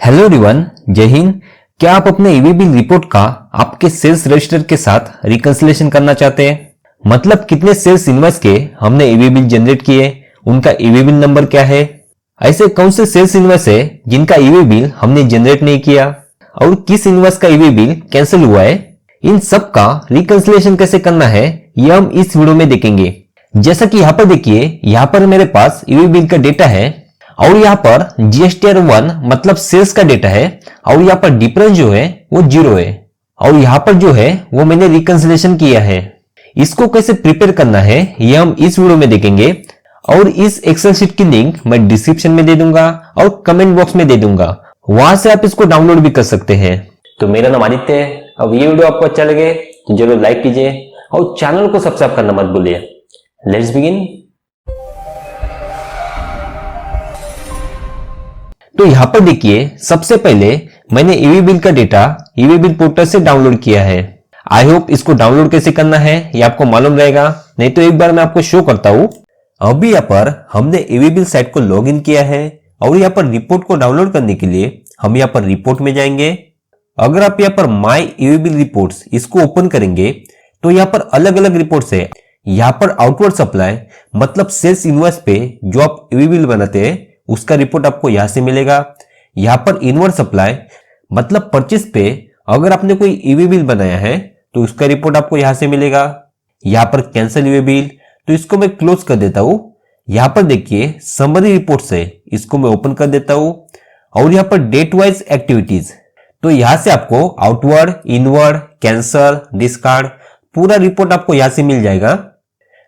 Hello everyone, जय हिंद। क्या आप अपने ईवी बिल रिपोर्ट का आपके सेल्स रजिस्टर के साथ रिकंसिलिएशन करना चाहते हैं? मतलब कितने सेल्स इनवॉइस के हमने ईवी बिल जनरेट किए, उनका ईवी बिल नंबर क्या है, ऐसे कौन से सेल्स इनवॉइस है जिनका ईवी बिल हमने जनरेट नहीं किया और किस इनवॉइस का ईवी बिल कैंसिल हुआ है, इन सब का रिकंसिलिएशन कैसे करना है ये हम इस वीडियो में देखेंगे। जैसा कि यहाँ पर देखिए, यहाँ पर मेरे पास ईवी बिल का डेटा है और यहाँ पर GSTR1 मतलब सेल्स का डेटा है और यहाँ पर डिफरेंस जो है वो 0 है और यहाँ पर जो है वो मैंने रिकंसिलिएशन किया है। इसको कैसे प्रिपेयर करना है ये हम इस वीडियो में देखेंगे और इस एक्सेल शीट की लिंक मैं डिस्क्रिप्शन में दे दूंगा और कमेंट बॉक्स में दे दूंगा, वहां से आप इसको डाउनलोड भी कर सकते हैं। तो मेरा नाम आदित्य है। अब ये वीडियो आपको अच्छा लगे तो जरूर लाइक कीजिए और चैनल को सब्सक्राइब करना मत भूलिए। Let's begin. तो यहां पर देखिए, सबसे पहले मैंने ईवी बिल का डेटा ईवी बिल पोर्टल से डाउनलोड किया है। आई होप इसको डाउनलोड कैसे करना है ये आपको मालूम रहेगा, नहीं तो एक बार मैं आपको शो करता हूं। अभी यहाँ पर हमने ईवी बिल साइट को लॉगिन किया है और यहाँ पर रिपोर्ट को डाउनलोड करने के लिए हम यहाँ पर रिपोर्ट में जाएंगे। अगर आप यहाँ पर माई ईवी बिल रिपोर्ट्स इसको ओपन करेंगे तो यहाँ पर अलग अलग रिपोर्ट्स है। यहाँ पर आउटवर्ड सप्लाई मतलब सेल्स इनवॉइस पे जो आप ईवी बिल बनाते हैं उसका रिपोर्ट आपको यहां से मिलेगा। यहां पर इनवर्ड सप्लाई मतलब परचेस पे अगर आपने कोई ईवी बिल बनाया है तो उसका रिपोर्ट आपको यहां से मिलेगा। यहां पर कैंसिल ईवी बिल, तो इसको मैं क्लोज कर देता हूं। यहां पर देखिए समरी रिपोर्ट है, इसको मैं ओपन कर देता हूं और यहां पर डेट वाइज एक्टिविटीज, तो यहां से आपको आउटवर्ड, इनवर्ड, कैंसल, डिस्कार्ड पूरा रिपोर्ट आपको यहां से मिल जाएगा।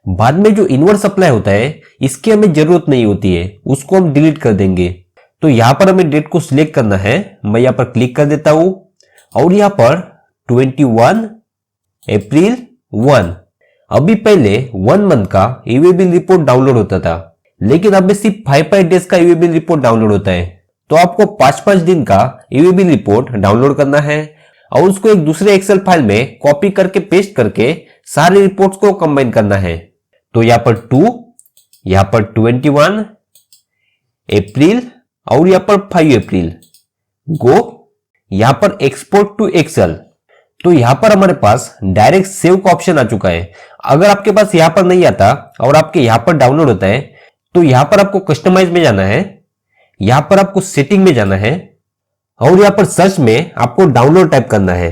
बाद में जो इनवर्ड सप्लाई होता है इसकी हमें जरूरत नहीं होती है, उसको हम डिलीट कर देंगे। तो यहां पर हमें डेट को सिलेक्ट करना है, मैं यहां पर क्लिक कर देता हूं और यहां पर 21 अप्रैल 1। अभी पहले 1 मंथ का ईवी बिल रिपोर्ट डाउनलोड होता था, लेकिन अब सिर्फ 5 डेज का ईवी बिल रिपोर्ट डाउनलोड होता है। तो आपको 5 दिन का ईवी बिल रिपोर्ट डाउनलोड करना है और उसको एक दूसरे एक्सेल फाइल में कॉपी करके पेस्ट करके सारे रिपोर्ट्स को कंबाइन करना है। तो यहां पर 2, यहां पर 21 अप्रैल और यहां पर 5 अप्रैल गो। यहां पर एक्सपोर्ट टू एक्सेल, तो यहां पर हमारे पास डायरेक्ट सेव का ऑप्शन आ चुका है। अगर आपके पास यहां पर नहीं आता और आपके यहां पर डाउनलोड होता है तो यहां पर आपको कस्टमाइज में जाना है, यहां पर आपको सेटिंग में जाना है और यहां पर सर्च में आपको डाउनलोड टाइप करना है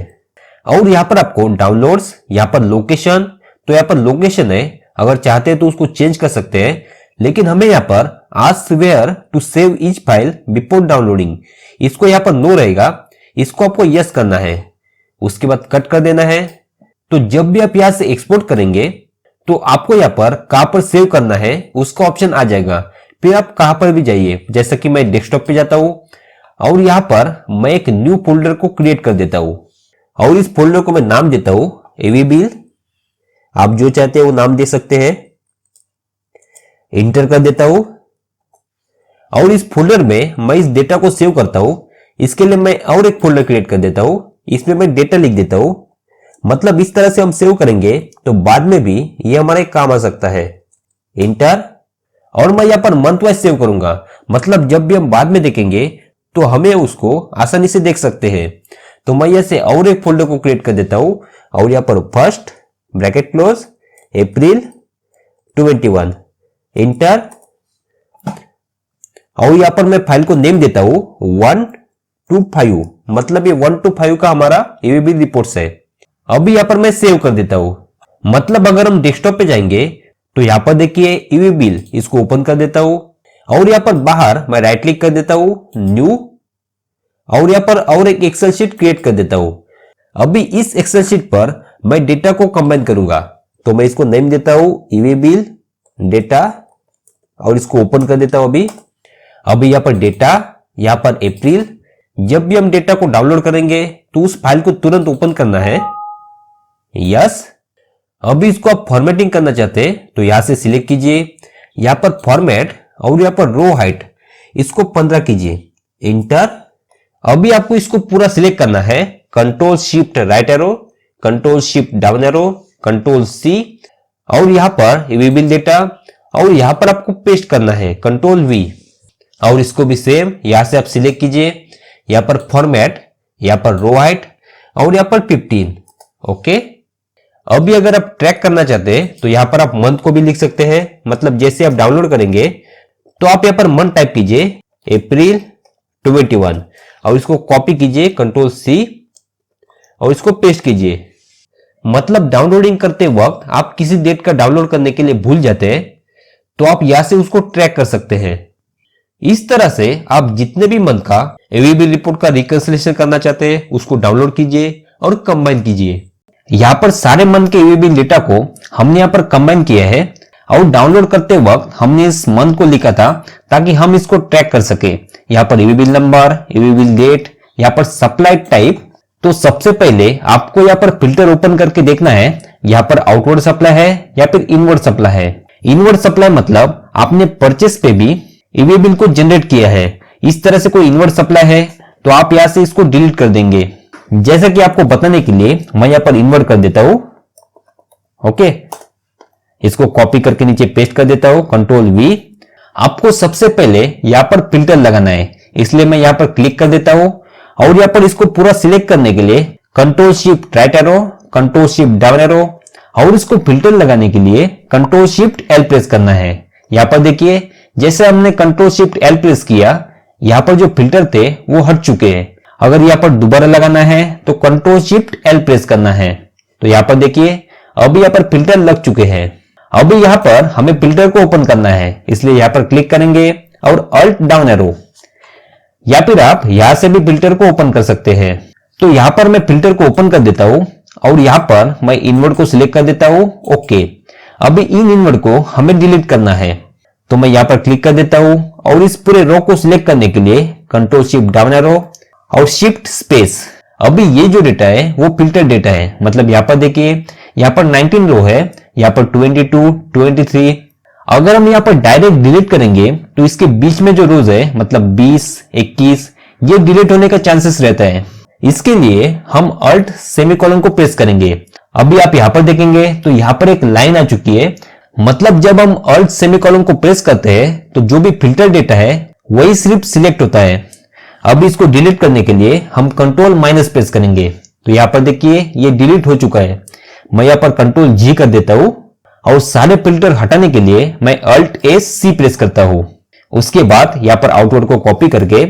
और यहां पर आपको डाउनलोड्स, यहां पर लोकेशन, तो यहां पर लोकेशन है, अगर चाहते हैं तो उसको चेंज कर सकते हैं, लेकिन हमें यहां पर ask where to save each file before downloading, इसको यहां पर नो रहेगा, इसको आपको यस करना है। उसके बाद कट कर देना है। तो जब भी आप यहां से एक्सपोर्ट करेंगे तो आपको यहां पर कहां पर सेव करना है उसका ऑप्शन आ जाएगा। फिर आप कहां पर भी जाइए, जैसा कि मैं डेस्कटॉप पे जाता हूं और यहां पर मैं एक न्यू फोल्डर को क्रिएट कर देता हूं और इस फोल्डर को मैं नाम देता हूं ईवी बिल। आप जो चाहते हैं वो नाम दे सकते हैं। इंटर कर देता हूं और इस फोल्डर में मैं इस डेटा को सेव करता हूं। इसके लिए मैं और एक फोल्डर क्रिएट कर देता हूं, इसमें मैं डेटा लिख देता हूं। मतलब इस तरह से हम सेव करेंगे तो बाद में भी ये हमारे काम आ सकता है। इंटर, और मैं यहां पर मंथ वाइज सेव करूंगा, मतलब जब भी हम बाद में देखेंगे तो हमें उसको आसानी से देख सकते हैं। तो मैं यहां से और एक फोल्डर को क्रिएट कर देता हूं और यहां पर फर्स्ट ब्रैकेट क्लोज अप्रैल 21, इंटर, और यहां पर मैं फाइल को नेम देता हूं 1 to 5, मतलब ये 1 to 5 का हमारा ईवी बिल रिपोर्ट्स है। अभी यहां पर मैं सेव कर देता हूं। मतलब अगर हम डेस्कटॉप पे जाएंगे तो यहां पर देखिए ईवी बिल, इसको ओपन कर देता हूं और यहां पर बाहर मैं राइट क्लिक कर देता हूं न्यू और यहां पर और एक एक्सेल शीट क्रिएट कर देता हूं। अभी इस एक्सेल शीट पर मैं डेटा को कंबाइन करूंगा, तो मैं इसको नेम देता हूं ईवी बिल डेटा और इसको ओपन कर देता हूं। अभी यहां पर डेटा, यहां पर अप्रैल। जब भी हम डेटा को डाउनलोड करेंगे तो उस फाइल को तुरंत ओपन करना है। यस। अभी इसको आप फॉर्मेटिंग करना चाहते हैं तो यहां से सिलेक्ट कीजिए, यहां पर फॉर्मेट और यहां पर रो हाइट इसको 15 कीजिए, इंटर। अभी आपको इसको पूरा सिलेक्ट करना है, control shift right arrow, control shift down arrow, control C, और यहां पर ईवी बिल डेटा और यहां पर आपको पेस्ट करना है कंट्रोल वी, और इसको भी सेम यहां से आप सिलेक्ट कीजिए, यहाँ पर फॉर्मेट, यहाँ पर रो हाइट और यहाँ पर 15। ओके, अभी अगर आप ट्रैक करना चाहते हैं तो यहाँ पर आप मंथ को भी लिख सकते हैं। मतलब जैसे आप डाउनलोड करेंगे तो आप यहाँ पर मंथ टाइप कीजिए अप्रैल 21 और इसको कॉपी कीजिए Ctrl+C और इसको पेस्ट कीजिए। मतलब डाउनलोडिंग करते वक्त आप किसी डेट का डाउनलोड करने के लिए भूल जाते हैं तो आप यहां से उसको ट्रैक कर सकते हैं। इस तरह से आप जितने भी मंथ का एवीबी रिपोर्ट का रिकंसिलिएशन करना चाहते हैं उसको डाउनलोड कीजिए और कंबाइन कीजिए। यहाँ पर सारे मंथ के एवीबी डेटा को हमने यहाँ पर कंबाइन किया है और डाउनलोड करते वक्त हमने इस मंथ को लिखा था ताकि हम इसको ट्रैक कर सके। यहाँ पर एवीबी नंबर, एवीबी डेट, यहाँ पर सप्लाई टाइप। तो सबसे पहले आपको यहाँ पर फिल्टर ओपन करके देखना है यहाँ पर आउटवर्ड सप्लाई है या फिर इनवर्ड सप्लाई है। इनवर्ड सप्लाई मतलब आपने परचेस पे भी ईवी बिल को जनरेट किया है। इस तरह से कोई इनवर्ड सप्लाई है तो आप यहां से इसको डिलीट कर देंगे। जैसा कि आपको बताने के लिए मैं यहां पर इन्वर्ट कर देता हूं। ओके, इसको कॉपी करके नीचे पेस्ट कर देता हूं Ctrl+V। आपको सबसे पहले यहां पर फिल्टर लगाना है, इसलिए मैं यहां पर क्लिक कर देता हूं और यहां पर इसको पूरा सिलेक्ट करने के लिए Ctrl+Shift right arrow, Ctrl+Shift down arrow और इसको फिल्टर लगाने के लिए Ctrl+Shift+L प्रेस करना है। यहां पर देखिए जैसे हमने Ctrl+Shift+L प्रेस किया यहां पर जो फिल्टर थे वो हट चुके हैं। अगर यहां पर दोबारा लगाना है तो Ctrl+Shift+L प्रेस करना है। तो यहां पर देखिए अभी यहां पर फिल्टर लग चुके हैं। अभी यहां पर हमें फिल्टर को ओपन करना है, इसलिए यहां पर क्लिक करेंगे और Alt डाउन एरो, या फिर आप यहां से भी फिल्टर को ओपन कर सकते हैं। तो यहां पर मैं फिल्टर को ओपन कर देता हूं और यहां पर मैं इनवर्ड को सिलेक्ट कर देता हूं। ओके, अभी इन इनवर्ड को हमें डिलीट करना है तो मैं यहां पर क्लिक कर देता हूं और इस पूरे रो को सिलेक्ट करने के लिए Ctrl+Shift डाउन एरो और शिफ्ट स्पेस। अभी ये जो डेटा है वो फिल्टर डेटा है। मतलब यहां पर देखिए यहां पर 19 रो है, यहां पर 22, 23। अगर हम यहां पर डायरेक्ट डिलीट करेंगे तो इसके बीच में जो रोज है मतलब 20, 21 ये डिलीट होने का चांसेस रहता है। इसके लिए हम अल्ट सेमीकोलन को प्रेस करेंगे। अभी आप यहां पर देखेंगे तो यहां पर एक लाइन आ चुकी है। मतलब जब हम अल्ट सेमीकोलन को प्रेस करते हैं तो जो भी फिल्टर डेटा है वही सिर्फ सिलेक्ट होता है। अब इसको डिलीट करने के लिए हम Ctrl- प्रेस करेंगे तो यहां पर देखिए ये डिलीट हो चुका है। मैं यहां पर Ctrl+G कर देता हूं और सारे फिल्टर हटाने के लिए मैं Alt+C प्रेस करता हूं। उसके बाद यहां पर आउटवर्ड को कॉपी करके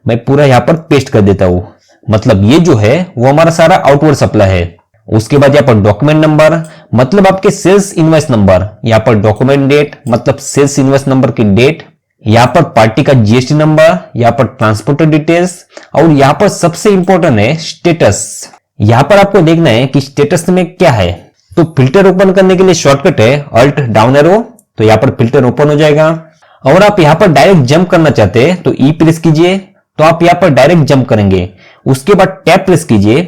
मैं पूरा यहां पर पेस्ट कर देता हूं। मतलब ये जो है वो हमारा सारा आउटवर्ड सप्लाई है। उसके बाद यहाँ पर डॉक्यूमेंट नंबर मतलब आपके सेल्स इनवॉइस नंबर, यहाँ पर डॉक्यूमेंट डेट मतलब सेल्स इनवॉइस नंबर की डेट, यहाँ पर पार्टी का जीएसटी नंबर, यहाँ पर ट्रांसपोर्टर डिटेल्स और यहाँ पर सबसे इंपॉर्टेंट है स्टेटस। यहाँ पर आपको देखना है कि स्टेटस में क्या है। तो फिल्टर ओपन करने के लिए शॉर्टकट है अल्ट डाउन एरो, तो यहाँ पर फिल्टर ओपन हो जाएगा। और आप यहाँ पर डायरेक्ट जंप करना चाहते हैं तो ई प्रेस कीजिए तो आप यहाँ पर डायरेक्ट जंप करेंगे। उसके बाद टैब प्रेस कीजिए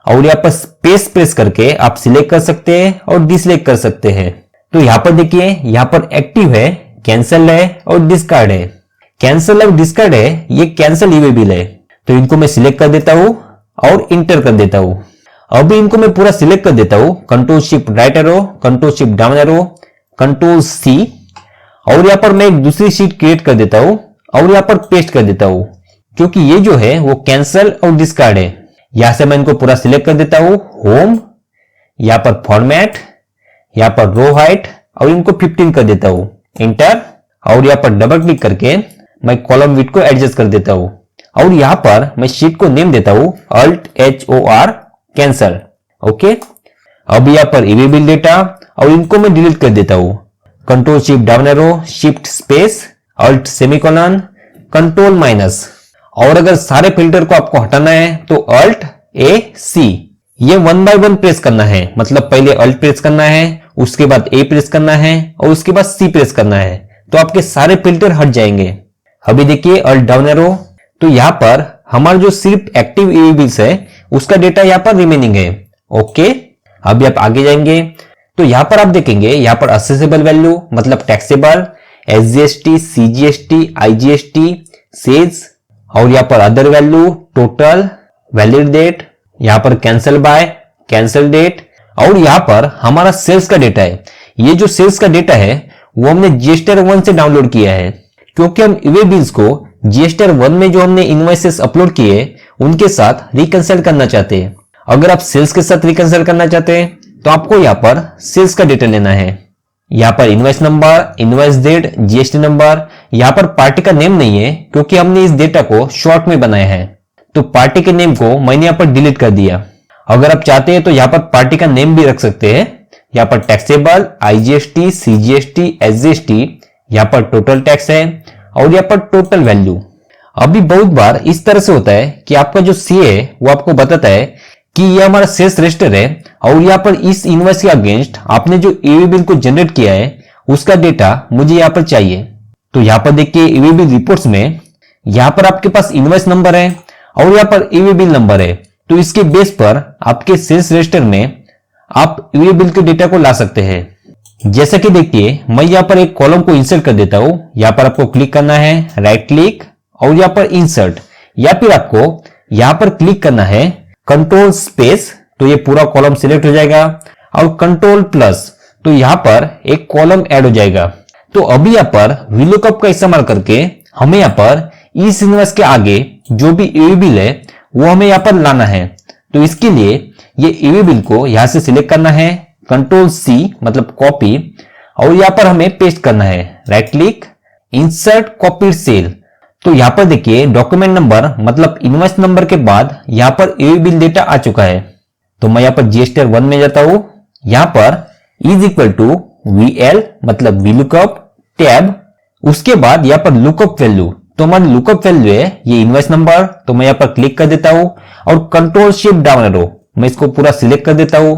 और यहाँ पर स्पेस प्रेस करके आप सिलेक्ट कर सकते हैं और डिसलेक्ट कर सकते हैं। तो यहाँ पर देखिए यहाँ पर एक्टिव है, कैंसल है और डिस्कार्ड है। कैंसल और डिस्कार्ड है ये कैंसल ईवे बिल है, तो इनको मैं सिलेक्ट कर देता हूं और इंटर कर देता हूं। अभी इनको मैं पूरा सिलेक्ट कर देता हूं Ctrl+Shift right arrow, Ctrl+Shift down arrow, Ctrl+C और यहाँ पर मैं एक दूसरी शीट क्रिएट कर देता हूं और यहाँ पर पेस्ट कर देता हूं, क्योंकि ये जो है वो कैंसल और डिस्कार्ड है। यहां से मैं इनको पूरा सिलेक्ट कर देता हूं, होम, यहां पर फॉर्मेट, यहां पर रो हाइट और इनको 15 कर देता हूं, इंटर। और यहां पर डबल क्लिक करके मैं कॉलम विड्थ को एडजस्ट कर देता हूं और यहां पर मैं शीट को नेम देता हूं Alt-HOR कैंसल। ओके, अब यहां पर ईवी बिल डेटा और इनको मैं डिलीट कर देता हूं। Ctrl+Shift down arrow, shift space, Alt semicolon, Ctrl-। और अगर सारे फिल्टर को आपको हटाना है तो Alt+A+C ये 1 बाय 1 प्रेस करना है। मतलब पहले Alt प्रेस करना है, उसके बाद A प्रेस करना है और उसके बाद C प्रेस करना है, तो आपके सारे फिल्टर हट जाएंगे। अभी देखिए Alt डाउन एरो, तो यहां पर हमारा जो सिर्फ एक्टिव ईवी बिल्स है उसका डेटा यहां पर रिमेनिंग है। ओके, अभी आप आगे जाएंगे तो यहां पर आप देखेंगे यहां पर असेसेबल वैल्यू मतलब taxable, SGST, CGST, IGST, sales और यहां पर other value, total, valid date, यहां पर कैंसल बाय, कैंसल डेट और यहां पर हमारा सेल्स का डेटा है। ये जो सेल्स का डेटा है वो हमने GSTR 1 से डाउनलोड किया है, क्योंकि हम ईवे बिल्स को जीएसटीआर 1 में जो हमने इनवॉइसेस अपलोड किए उनके साथ रिकंसाइल करना चाहते हैं। अगर आप सेल्स के साथ रिकंसाइल करना चाहते हैं तो आपको यहाँ पर सेल्स का डेटा लेना है। यहाँ पर invoice number, invoice date, GST number, यहाँ पर पार्टी का नेम नहीं है क्योंकि हमने इस डेटा को शॉर्ट में बनाया है, तो पार्टी के नेम को मैंने यहाँ पर डिलीट कर दिया। अगर आप चाहते हैं तो यहाँ पर पार्टी का नेम भी रख सकते हैं। यहाँ पर टैक्सेबल, आईजीएसटी, सीजीएसटी, एसजीएसटी, यहाँ पर टोटल टैक्स है और यहाँ पर टोटल वैल्यू। अभी बहुत बार इस तरह से होता है कि आपका जो सीए है वो आपको बताता है कि ये हमारा सेल्स रजिस्टर है और यहाँ पर इस इनवॉइस के अगेंस्ट आपने जो ईवी बिल को जनरेट किया है उसका डेटा मुझे यहाँ पर चाहिए। तो यहाँ पर देखिए ईवी बिल रिपोर्ट्स में यहाँ पर आपके पास इनवॉइस नंबर है और यहाँ पर ईवी बिल नंबर है, तो इसके बेस पर आपके सेल्स रजिस्टर में आप ईवी बिल के डेटा को ला सकते हैं। जैसा कि देखिए मैं यहाँ पर एक कॉलम को इंसर्ट कर देता हूं। यहाँ पर आपको क्लिक करना है, राइट क्लिक और यहाँ पर इंसर्ट, या फिर आपको यहाँ पर क्लिक करना है कंट्रोल स्पेस, तो ये पूरा कॉलम सिलेक्ट हो जाएगा और कंट्रोल प्लस, तो यहाँ पर एक कॉलम ऐड हो जाएगा। तो अभी यहाँ पर VLOOKUP का इस्तेमाल करके हमें यहाँ पर इस इनवॉइस के आगे जो भी ईवी बिल है वो हमें यहाँ पर लाना है। तो इसके लिए ये ईवी बिल को यहाँ से सिलेक्ट करना है, कंट्रोल C मतलब कॉपी, और यहाँ पर हमें पेस्ट करना है, right click, insert copy cell. तो यहाँ पर देखिए डॉक्यूमेंट नंबर मतलब इनवॉइस नंबर के बाद यहाँ पर ईवी बिल डेटा आ चुका है। तो मैं यहाँ पर जीएसटीआर 1 में जाता हूं, यहाँ पर इज इक्वल टू VL मतलब VLOOKUP टैब, उसके बाद यहाँ पर लुकअप वैल्यू, तो हमारी लुकअप वैल्यू है ये इनवॉइस नंबर, तो मैं यहाँ पर क्लिक कर देता हूं और कंट्रोल शिफ्ट डाउन एरो मैं इसको पूरा सिलेक्ट कर देता हूं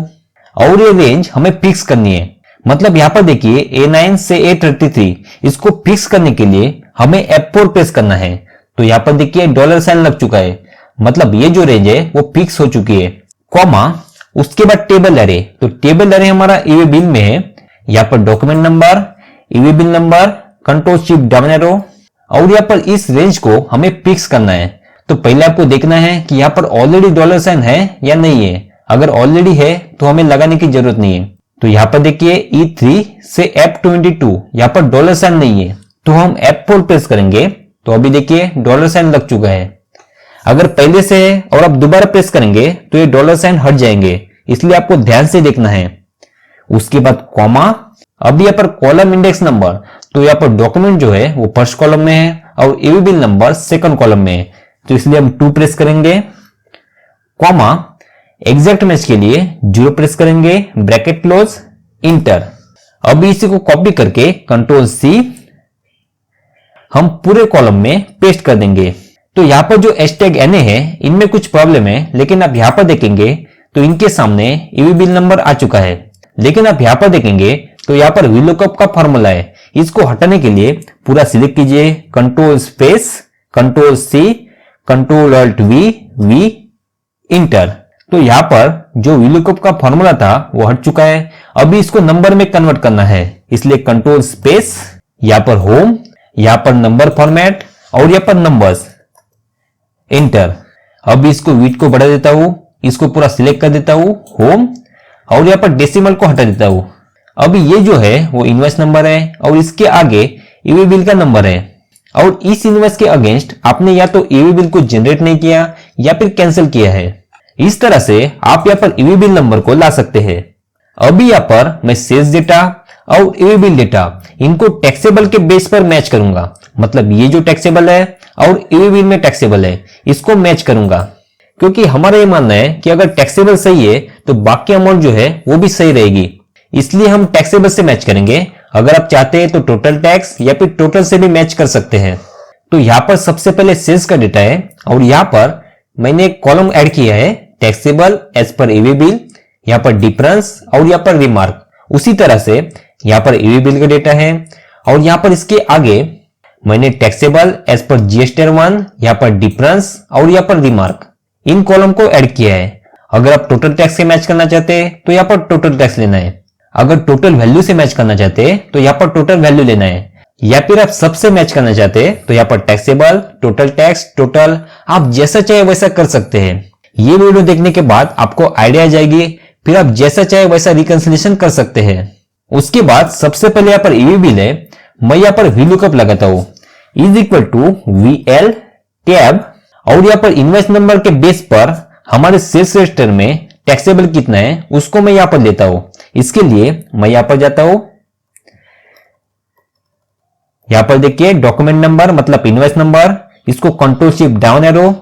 और ये रेंज हमें फिक्स करनी है। मतलब यहाँ पर देखिए A9 से A33 इसको फिक्स करने के लिए हमें F4 प्रेस करना है। तो यहाँ पर देखिए डॉलर साइन लग चुका है, मतलब ये जो रेंज है वो फिक्स हो चुकी है, कॉमा उसके बाद टेबल एरे, तो टेबल एरे हमारा ईवी बिल में है। यहाँ पर document number, EV bill number, control shift down arrow और यहाँ पर इस रेंज को हमें फिक्स करना है। तो पहले आपको देखना है कि यहाँ पर ऑलरेडी डॉलर साइन है या नहीं है। अगर ऑलरेडी है तो हमें लगाने की जरूरत नहीं है। तो यहाँ पर देखिए E3 से F22 यहाँ पर डॉलर साइन नहीं है, तो हम F4 प्रेस करेंगे, तो अभी देखिए डॉलर साइन लग चुका है। अगर पहले से है और आप दोबारा प्रेस करेंगे तो ये डॉलर साइन हट जाएंगे, इसलिए आपको ध्यान से देखना है। उसके बाद कॉमा, अब यहाँ पर कॉलम इंडेक्स नंबर, तो यहाँ पर डॉक्यूमेंट जो है वो फर्स्ट कॉलम में है और EV bill number second column में है, तो इसलिए हम 2 प्रेस करेंगे, कॉमा एग्जैक्ट मैच के लिए 0 प्रेस करेंगे, ब्रैकेट क्लोज, इंटर। अब इसी को कॉपी करके कंट्रोल C हम पूरे कॉलम में पेस्ट कर देंगे। तो यहाँ पर जो #NA है इनमें कुछ प्रॉब्लम है, लेकिन आप यहाँ पर देखेंगे तो इनके सामने ईवी बिल नंबर आ चुका है। लेकिन आप यहाँ पर देखेंगे तो यहाँ पर VLOOKUP का फॉर्मूला है, इसको हटाने के लिए पूरा सिलेक्ट कीजिए, control space, control C, control alt V, enter. तो यहाँ पर जो VLOOKUP का फॉर्मूला था वो हट चुका है। अभी इसको नंबर में कन्वर्ट करना है, इसलिए कंट्रोल स्पेस, यहाँ पर होम, यहाँ पर नंबर फॉर्मेट और यहाँ पर नंबर्स, इंटर। अब इसको विड्थ को बढ़ा देता हूं, इसको पूरा सिलेक्ट कर देता हूं, होम, और यहाँ पर डेसिमल को हटा देता हूं। अब ये जो है वो इनवॉइस नंबर है और इसके आगे ईवी बिल का नंबर है, और इस इनवॉइस के अगेंस्ट आपने या तो ईवी बिल को जनरेट नहीं किया या फिर कैंसिल किया है। इस तरह से आप यहाँ पर ईवी बिल नंबर को ला सकते हैं। अभी यहाँ पर मैं सेल्स डेटा और ईवी बिल डेटा इनको टैक्सेबल के बेस पर मैच करूंगा, मतलब ये जो टैक्सेबल है और ईवी बिल में टैक्सेबल है इसको मैच करूंगा, क्योंकि हमारा ये मानना है कि अगर टैक्सेबल सही है तो बाकी अमाउंट जो है वो भी सही रहेगी, इसलिए हम टैक्सेबल से मैच करेंगे। अगर आप चाहते हैं तो टोटल टैक्स या फिर टोटल से भी मैच कर सकते हैं। तो यहाँ पर सबसे पहले सेल्स का डेटा है और यहाँ पर मैंने एक कॉलम ऐड किया है, taxable as per EV bill, यहाँ पर डिफरेंस और यहाँ पर रिमार्क। उसी तरह से यहाँ पर ईवी बिल का डेटा है और यहाँ पर इसके आगे मैंने टैक्सेबल एज पर जीएसटीआर 1, यहाँ पर डिफरेंस और यहाँ पर रिमार्क, इन कॉलम को ऐड किया है। अगर आप टोटल टैक्स से मैच करना चाहते हैं तो यहाँ पर टोटल टैक्स लेना है। अगर टोटल वैल्यू से मैच करना चाहते हैं तो यहाँ पर टोटल वैल्यू लेना है, या फिर आप सबसे मैच करना चाहते हैं तो यहाँ पर टैक्सेबल, टोटल टैक्स, टोटल, आप जैसा चाहे वैसा कर सकते हैं। ये वीडियो देखने के बाद आपको आइडिया आ जाएगी, फिर आप जैसा चाहे वैसा रिकंसिलिएशन कर सकते हैं। उसके बाद सबसे पहले यहाँ पर ईवी बिल है, मैं यहाँ पर VLOOKUP लगाता हूं। Is equal to VL tab, और यहाँ पर इनवॉइस नंबर के बेस पर हमारे सेल्स रजिस्टर में टैक्सेबल कितना है उसको मैं यहाँ पर लेता हूं। इसके लिए मैं यहाँ पर जाता हूं, यहाँ पर देखिए डॉक्यूमेंट नंबर मतलब इनवॉइस नंबर, इसको कंट्रोल शिफ्ट डाउन एरो,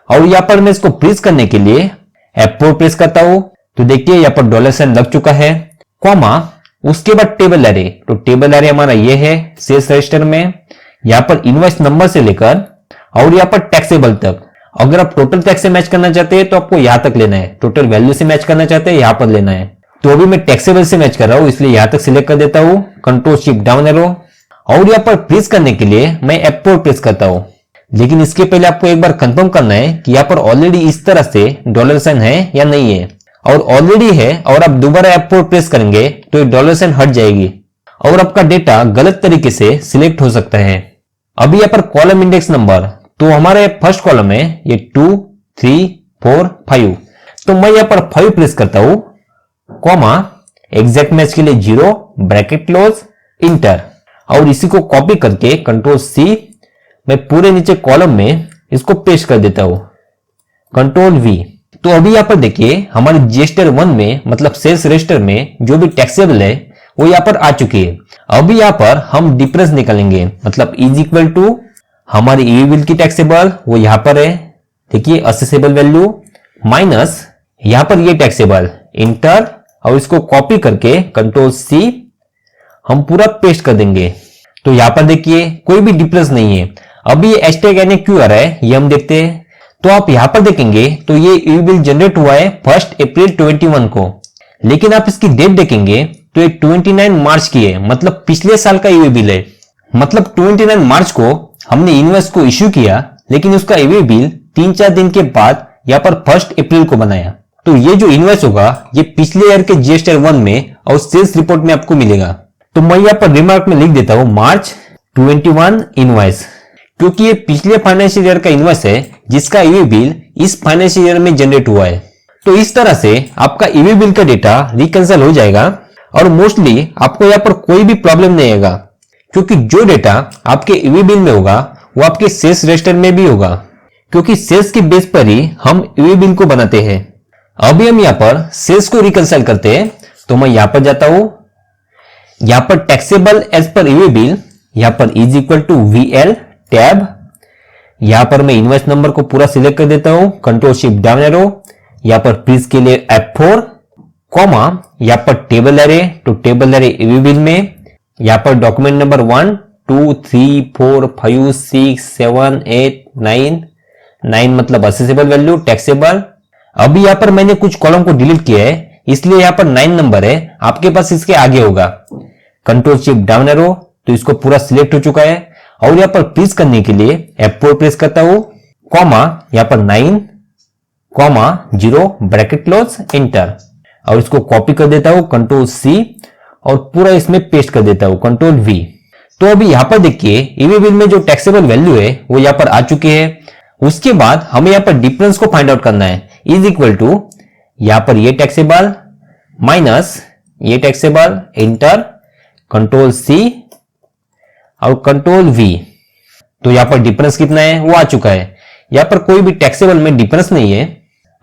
और यहाँ पर मैं इसको प्रेस करने के लिए F4 प्रेस करता हूं। तो देखिए यहाँ पर डॉलर साइन लग चुका है, कॉमा, उसके बाद टेबल एरे। तो टेबल एरे हमारा ये है सेल्स रजिस्टर में, यहाँ पर इनवॉइस नंबर से लेकर और यहाँ पर टैक्सेबल तक। अगर आप टोटल टैक्स से मैच करना चाहते हैं तो आपको यहां तक लेना है, टोटल वैल्यू से मैच करना चाहते हैं यहां पर लेना है। तो अभी मैं टैक्सेबल से मैच कर रहा हूं इसलिए यहां तक सिलेक्ट कर देता हूं, कंट्रोल शिफ्ट डाउन एरो, और यहाँ पर प्रेस करने के लिए मैं F4 प्रेस करता हूं। लेकिन इसके पहले आपको एक बार कंफर्म करना है कि यहाँ पर ऑलरेडी इस तरह से डॉलर साइन है या नहीं है, और ऑलरेडी है और आप दोबारा F4 प्रेस करेंगे तो ये डॉलर साइन हट जाएगी और आपका डेटा गलत तरीके से सिलेक्ट हो सकता है। अभी यहाँ पर कॉलम इंडेक्स नंबर, तो हमारे फर्स्ट कॉलम में ये 2, 3, 4, 5, तो मैं यहाँ पर 5 प्रेस करता हूं, कॉमा, एग्जैक्ट मैच के लिए 0, ब्रैकेट क्लोज, इंटर, और इसी को कॉपी करके कंट्रोल C मैं पूरे नीचे कॉलम में इसको पेस्ट कर देता हूं, कंट्रोल V। तो अभी यहाँ पर देखिए हमारे GSTR 1 में मतलब सेल्स रजिस्टर में जो भी टैक्सेबल है वो यहाँ पर आ चुकी है। अभी यहाँ पर हम डिफरेंस निकालेंगे, मतलब इज इक्वल टू हमारी ईवी बिल की टैक्सेबल वो यहां पर है, देखिए असेसेबल वैल्यू, माइनस यहां पर ये टैक्सेबल, इंटर, और इसको कॉपी करके कंट्रोल C हम पूरा पेस्ट कर देंगे। तो यहां पर देखिए कोई भी डिफरेंस नहीं है। अभी ये हैशटैग NA क्यों आ रहा है ये हम देखते हैं। तो आप यहां पर देखेंगे तो ये ईवी बिल जनरेट हुआ है 1 अप्रैल 21 को, लेकिन आप इसकी डेट देखेंगे तो ये 29 मार्च की है, मतलब पिछले साल का ईवी बिल है। मतलब 29 मार्च को हमने इनवॉइस को इश्यू किया, लेकिन उसका ईवी बिल 3-4 दिन के बाद यहाँ पर 1 अप्रैल को बनाया। तो ये जो इनवॉइस होगा ये पिछले ईयर के GSTR 1 में और सेल्स रिपोर्ट में आपको मिलेगा। तो मैं यहाँ पर रिमार्क में लिख देता हूं मार्च 21 इनवॉइस, क्योंकि ये पिछले फाइनेंशियल ईयर का इनवॉइस है जिसका ईवी बिल इस फाइनेंशियल ईयर में जनरेट हुआ है। तो इस तरह से आपका ईवी बिल का डेटा रिकंसाइल हो जाएगा और मोस्टली आपको यहाँ पर कोई भी प्रॉब्लम नहीं आएगा, क्योंकि जो डेटा आपके ईवी बिल में होगा वो आपके सेल्स रजिस्टर में भी होगा, क्योंकि सेल्स के बेस पर ही हम ईवी बिल को बनाते हैं। अभी हम यहाँ पर सेल्स को रिकंसाइल करते हैं। तो मैं यहाँ पर जाता हूं, यहाँ पर taxable as per EV bill, यहाँ पर is equal to VL tab, यहाँ पर मैं इनवॉइस नंबर को पूरा सिलेक्ट कर देता हूं, कंट्रोल शिफ्ट डाउन एरो, यहाँ पर प्रीस के लिए F4, कॉमा, यहाँ पर टेबल एरे, तो टेबल एरे ईवी बिल में, यहाँ पर डॉक्यूमेंट नंबर 1, 2, 3, 4, 5, 6, 7, 8, 9 मतलब असेसेबल वैल्यू टैक्सेबल। अभी यहाँ पर मैंने कुछ कॉलम को डिलीट किया है इसलिए यहाँ पर 9 नंबर है, आपके पास इसके आगे होगा, कंट्रोल शिफ्ट डाउन एरो, तो इसको पूरा सिलेक्ट हो चुका है। और यहाँ पर प्रेस करने के लिए F4 प्रेस करता हूं, कॉमा, यहाँ पर 9, कॉमा, 0, ब्रैकेट क्लोज, इंटर, और इसको कॉपी कर देता हूं, कंट्रोल C, और पूरा इसमें पेस्ट कर देता हूं, कंट्रोल V। तो अभी यहाँ पर देखिए ईवी बिल में जो टैक्सेबल वैल्यू है वो यहाँ पर आ चुकी है। उसके बाद हमें यहाँ पर डिफरेंस को फाइंड आउट करना है, इज इक्वल टू यहाँ पर ये टैक्सेबल माइनस ये टैक्सेबल, इंटर, कंट्रोल C और कंट्रोल V। तो यहाँ पर डिफरेंस कितना है वो आ चुका है, यहाँ पर कोई भी टैक्सेबल में डिफरेंस नहीं है।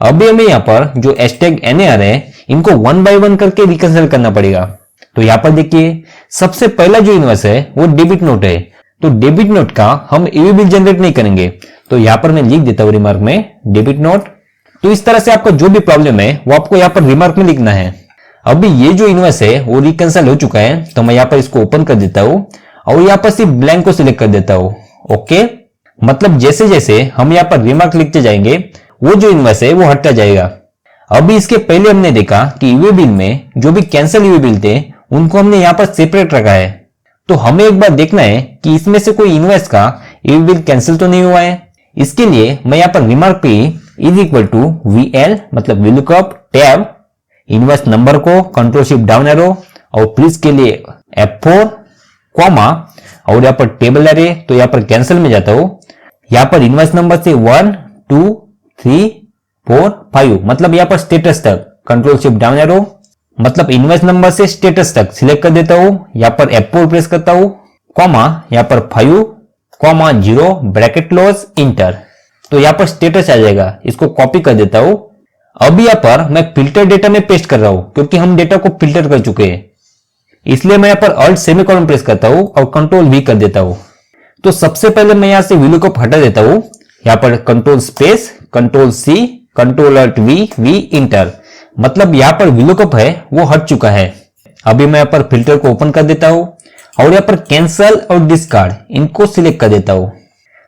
अभी हमें यहाँ पर जो हैशटैग NA आ रहे हैं इनको 1 बाय 1 करके रिकंसिडर करना पड़ेगा। तो यहाँ पर देखिए सबसे पहला जो इनवॉइस है वो डेबिट नोट है, तो डेबिट नोट का हम ईवी बिल जनरेट नहीं करेंगे। तो यहाँ पर मैं लिख देता हूँ रिमार्क में डेबिट नोट। तो इस तरह से आपका जो भी प्रॉब्लम है वो आपको यहाँ पर रिमार्क में लिखना है। अभी ये जो इनवॉइस है वो रिकंसाइल हो चुका है, तो मैं यहाँ पर इसको ओपन कर देता हूँ और यहाँ पर सिर्फ ब्लैंक को सिलेक्ट कर देता हूँ। ओके, मतलब जैसे जैसे हम यहाँ पर रिमार्क लिखते जाएंगे वो जो इनवॉइस है वो हटता जाएगा। अभी इसके पहले हमने देखा कि ईवी बिल में जो भी कैंसिल ईवी बिल थे उनको हमने यहाँ पर सेपरेट रखा है। तो हमें एक बार देखना है कि इसमें से कोई इनवॉइस का ईवी बिल कैंसिल तो नहीं हुआ है। इसके लिए मैं यहाँ पर रिमार्क पे इज इक्वल टू VL मतलब VLOOKUP टैब, इनवॉइस नंबर को कंट्रोल शिफ्ट डाउन एरो और प्लीज के लिए F4, कॉमा, और यहाँ पर टेबल एरे, तो यहाँ पर कैंसिल में जाता हूं। यहाँ पर इनवॉइस नंबर से 1, 2, 3, 4, 5 मतलब यहाँ पर स्टेटस तक कंट्रोल शिफ्ट डाउन एरो, मतलब इनवॉइस नंबर से स्टेटस तक सिलेक्ट कर देता हूं। यहाँ पर F4 प्रेस करता हूं, कॉमा, यहाँ पर 5, कॉमा 0 ब्रैकेट क्लोज इंटर। तो यहाँ पर स्टेटस आ जाएगा, इसको कॉपी कर देता हूं। अब यहाँ पर मैं फिल्टर डेटा में पेस्ट कर रहा हूं क्योंकि हम डेटा को फिल्टर कर चुके हैं, इसलिए मैं यहाँ पर अल्ट सेमीकोलन प्रेस करता हूं और कंट्रोल वी कर देता हूं। तो सबसे पहले मैं यहां से VLOOKUP हटा देता हूं, यहाँ पर control space control C control alt V enter, मतलब यहाँ पर VLOOKUP है वो हट चुका है। अभी मैं यहाँ पर फिल्टर को ओपन कर देता हूं और यहाँ पर कैंसल और डिस्कार्ड इनको सिलेक्ट कर देता हूं।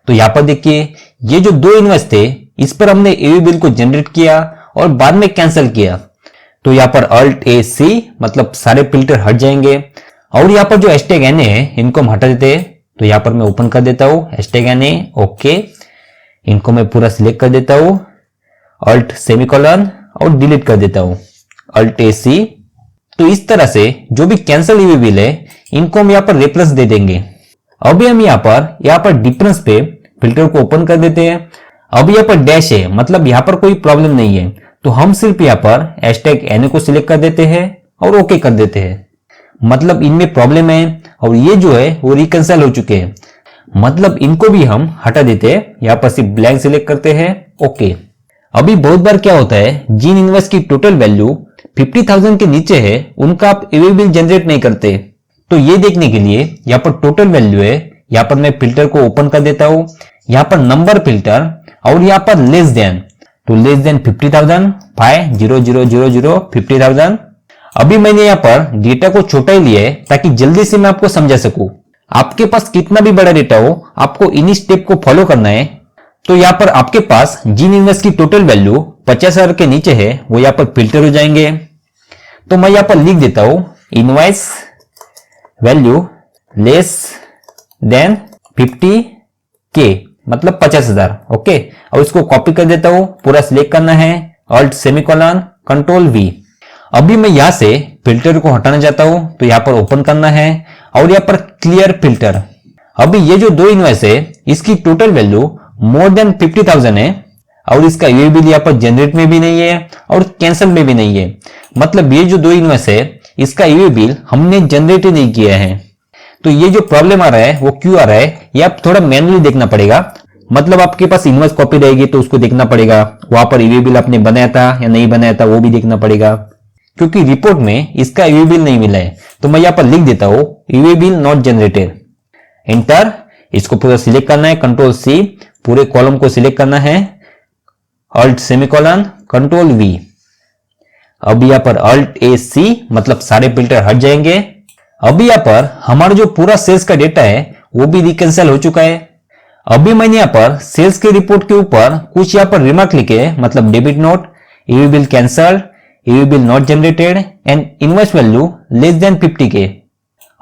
तो यहाँ पर देखिए ये जो दो इनवॉइस थे इस पर हमने AV बिल को जनरेट किया और बाद में कैंसिल किया। तो यहाँ पर अल्ट ए सी मतलब सारे फिल्टर हट जाएंगे और यहाँ पर जो हैशटैग एन है इनको हम हटा देते हैं। तो यहाँ पर मैं ओपन कर देता हूं हैशटैग एन ओके, इनको मैं पूरा सिलेक्ट कर देता हूं, अल्ट सेमीकोलन और डिलीट कर देता हूं अल्ट ए सी। तो इस तरह से जो भी कैंसिल EV बिल है इनको हम यहाँ पर रिप्लेस दे देंगे। अभी हम यहाँ पर डिफरेंस पे फिल्टर को ओपन कर देते हैं। अब यहाँ पर डैश है मतलब यहाँ पर कोई प्रॉब्लम नहीं है, तो हम सिर्फ यहाँ पर हैशटैग एन को सिलेक्ट कर देते हैं और ओके कर देते हैं, मतलब इनमें प्रॉब्लम है और ये जो है वो रिकंसाइल हो चुके हैं, मतलब इनको भी हम हटा देते हैं। यहाँ पर सिर्फ ब्लैंक सिलेक्ट करते हैं ओके। अभी बहुत बार क्या होता है जिन इनवॉइस की टोटल वैल्यू 50,000 के नीचे है उनका आप EV बिल जनरेट नहीं करते। तो ये देखने के लिए यहाँ पर टोटल वैल्यू है, यहाँ पर मैं फिल्टर को ओपन कर देता हूं, यहाँ पर नंबर फिल्टर और यहाँ पर लेस देन, तो लेस देन 50,000 50,000 50,000। अभी मैंने यहाँ पर डेटा को छोटा ही लिया है ताकि जल्दी से मैं आपको समझा सकूं। आपके पास कितना भी बड़ा डेटा हो आपको इन स्टेप को फॉलो करना है। तो यहाँ पर आपके पास जिन इनवॉइस की टोटल वैल्यू 50,000 के नीचे है वो यहाँ पर फिल्टर हो जाएंगे। तो मैं यहाँ पर लिख देता हूं invoice value less than 50K मतलब 50,000 ओके, और इसको कॉपी कर देता हूं, पूरा सिलेक्ट करना है अल्ट सेमीकोलन कंट्रोल वी। अभी मैं यहां से फिल्टर को हटाना चाहता हूं तो यहां पर ओपन करना है और यहां पर क्लियर फिल्टर। अभी ये जो दो इनवॉइस है इसकी टोटल वैल्यू मोर देन 50,000 है और इसका EV बिल यहाँ पर जनरेट में भी नहीं है और कैंसिल में भी नहीं है, मतलब ये जो दो इनवॉइस है इसका EV बिल हमने जनरेट ही नहीं किया है। तो ये जो प्रॉब्लम आ रहा है वो क्यों आ रहा है ये आप थोड़ा मैनुअली देखना पड़ेगा, मतलब आपके पास इनवॉइस कॉपी रहेगी तो उसको देखना पड़ेगा, वहां पर EV बिल आपने बनाया था या नहीं बनाया था वो भी देखना पड़ेगा, क्योंकि रिपोर्ट में इसका EV बिल नहीं मिला है। तो मैं यहाँ पर लिख देता हूं EV bill not generated, enter. इसको पूरा सिलेक्ट करना है कंट्रोल सी, पूरे कॉलम को सिलेक्ट करना है अल्ट सेमीकोलन कंट्रोल वी। अब यहाँ पर अल्ट ए सी मतलब सारे फिल्टर हट जाएंगे। अभी यहाँ पर हमारा जो पूरा सेल्स का डेटा है वो भी रिकंसाइल हो चुका है। अभी मैंने यहाँ पर सेल्स के रिपोर्ट के ऊपर कुछ यहाँ पर रिमार्क लिखे, मतलब debit note, EV bill cancelled, EV bill not generated and invoice value less than 50K,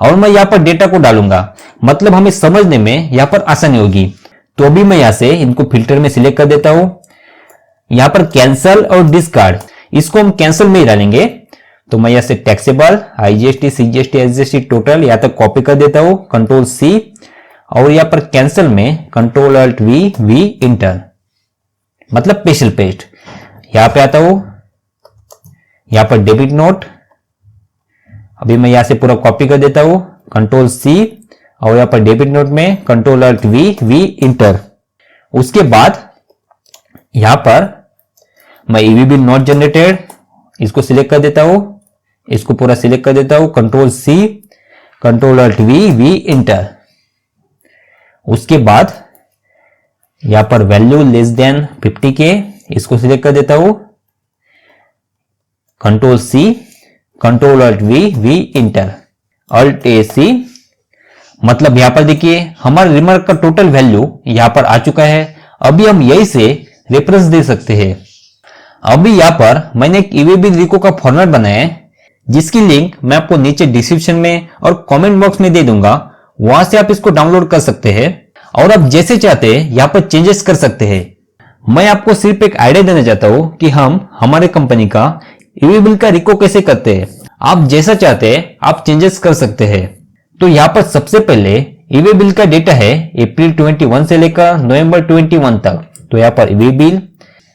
और मैं यहाँ पर डेटा को डालूंगा, मतलब हमें समझने में यहाँ पर आसानी होगी। तो अभी मैं यहाँ से इनको फिल्टर में सिलेक्ट कर देता हूं, यहाँ पर कैंसल और डिस्कार्ड इसको हम कैंसल में ही डालेंगे। तो मैं यहाँ से taxable IGST CGST SGST total यहाँ तक कॉपी कर देता हूं कंट्रोल सी, और यहाँ पर कैंसल में कंट्रोल अल्ट वी इंटर, मतलब स्पेशल पेस्ट। यहाँ पे आता हूं, यहाँ पर डेबिट नोट, अभी मैं यहाँ से पूरा कॉपी कर देता हूं कंट्रोल सी, और यहाँ पर डेबिट नोट में कंट्रोल अल्ट वी इंटर। उसके बाद यहां पर मैं EV बिल नॉट जनरेटेड इसको सिलेक्ट कर देता हूं, इसको पूरा सिलेक्ट कर देता हूं control C control alt V enter. उसके बाद यहां पर वैल्यू लेस देन 50K इसको सिलेक्ट कर देता हूं control C control alt V enter alt A C, मतलब यहां पर देखिए हमारे रिमार्क का टोटल वैल्यू यहां पर आ चुका है। अभी हम यही से रेफरेंस दे सकते हैं। अभी यहां पर मैंने एक EV बिल रिको का फॉर्मेट बनाया है जिसकी लिंक मैं आपको नीचे डिस्क्रिप्शन में और कमेंट बॉक्स में दे दूंगा, वहां से आप इसको डाउनलोड कर सकते हैं और आप जैसे चाहते हैं यहां पर चेंजेस कर सकते हैं। मैं आपको सिर्फ एक आइडिया देना चाहता हूं कि हम हमारे कंपनी का EV बिल का रिको कैसे करते हैं। आप जैसा चाहते हैं आप चेंजेस कर सकते हैं। तो यहाँ पर सबसे पहले EV बिल का डेटा है अप्रैल 21 से लेकर नवंबर 21 तक। तो यहाँ पर EV बिल,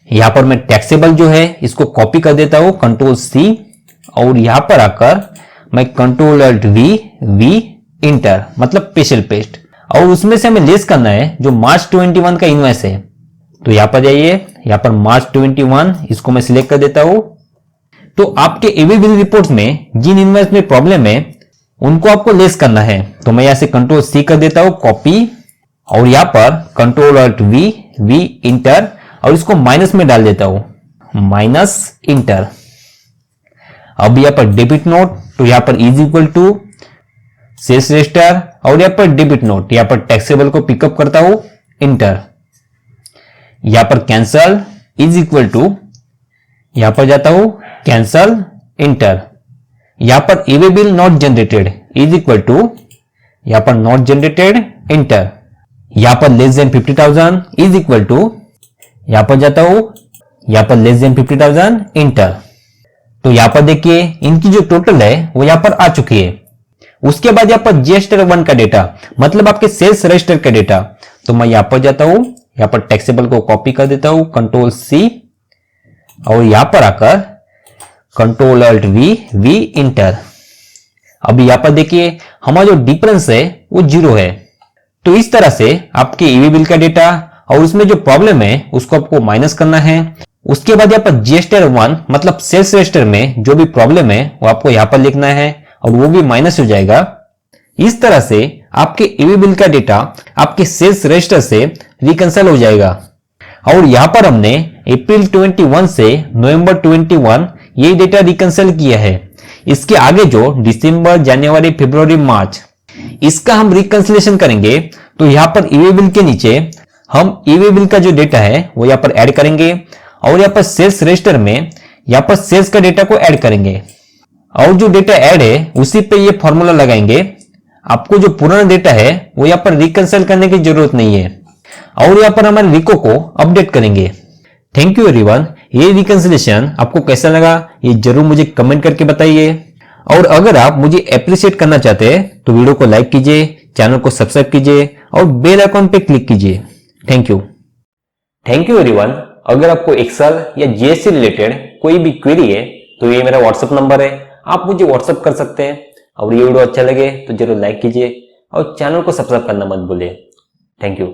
यहाँ पर मैं टैक्सेबल जो है इसको कॉपी कर देता हूं कंट्रोल सी, और यहाँ पर आकर मैं कंट्रोल अल्ट वी इंटर मतलब स्पेशल पेस्ट, और उसमें से हमें लेस करना है जो मार्च 21 का इनवॉइस है। तो यहां पर जाइए, यहां पर मार्च 21 इसको मैं सिलेक्ट कर देता हूं। तो आपके ईवी बिल रिपोर्ट में जिन इनवॉइस में प्रॉब्लम है उनको आपको लेस करना है। तो मैं यहां से कंट्रोल सी कर देता हूं, कॉपी, और यहां पर कंट्रोल अल्ट वी इंटर, और इसको माइनस में डाल देता हूं, माइनस इंटर। अब यहां पर डेबिट नोट, तो यहां पर is equal to sales register, और यहां पर डेबिट नोट, यहां पर टैक्सेबल को पिकअप करता हूं, इंटर। यहां पर कैंसल इज इक्वल टू, यहां पर जाता हूं कैंसल, इंटर। यहां पर EV bill not generated is equal to, यहां पर नॉट जनरेटेड, इंटर। यहां पर less than 50,000 is equal to, यहां पर जाता हूं, यहां पर लेस देन 50,000, इंटर। तो यहां पर देखिए इनकी जो टोटल है वो यहां पर आ चुकी है। उसके बाद यहां पर जीएसटी 1 का डेटा, मतलब आपके सेल्स रजिस्टर का डेटा, तो मैं यहां पर जाता हूं, यहां पर टैक्सेबल को कॉपी कर देता हूं, कंट्रोल सी, और यहां पर आकर कंट्रोल अल्ट वी इंटर। अभी यहां पर देखिए हमारा जो डिफरेंस है वो 0 है। तो इस तरह से आपके ईवी बिल का डेटा और उसमें जो प्रॉब्लम है उसको आपको माइनस करना है। उसके बाद यहाँ पर जीएसटी 1 मतलब सेल्स रजिस्टर में जो भी प्रॉब्लम है वो आपको यहाँ पर लिखना है और वो भी माइनस हो जाएगा। इस तरह से आपके ईवी बिल का डेटा आपके सेल्स रजिस्टर से रिकंसाइल हो जाएगा। और यहां पर हमने अप्रैल 21 से नवंबर 21 ये डेटा रिकंसाइल किया है। इसके आगे जो दिसंबर, जनवरी, फरवरी, मार्च, इसका हम रिकंसिलेशन करेंगे। तो यहां पर ईवी बिल के नीचे हम ईवी बिल का जो डेटा है वो यहां पर ऐड करेंगे और यहां पर सेल्स रजिस्टर में यहां पर सेल्स का डेटा को ऐड करेंगे और जो डेटा ऐड है उसी पे ये फॉर्मूला लगाएंगे। आपको जो पुराना डेटा है वो यहां पर रिकंसाइल करने की जरूरत नहीं है और यहां पर हमारे रिको को अपडेट करेंगे। Thank you everyone. ये रिकंसिलेशन आपको कैसा लगा ये जरूर मुझे कमेंट करके बताइए। और अगर आप मुझे अप्रिशिएट करना चाहते हैं तो वीडियो को लाइक कीजिए, चैनल को सब्सक्राइब कीजिए और बेल आइकॉन पे क्लिक कीजिए। Thank you everyone. अगर आपको एक्सेल या जीएसटी रिलेटेड कोई भी क्वेरी है तो ये मेरा व्हाट्सएप नंबर है, आप मुझे व्हाट्सएप कर सकते हैं। और ये वीडियो अच्छा लगे तो जरूर लाइक कीजिए और चैनल को सब्सक्राइब करना मत भूलिए। Thank you.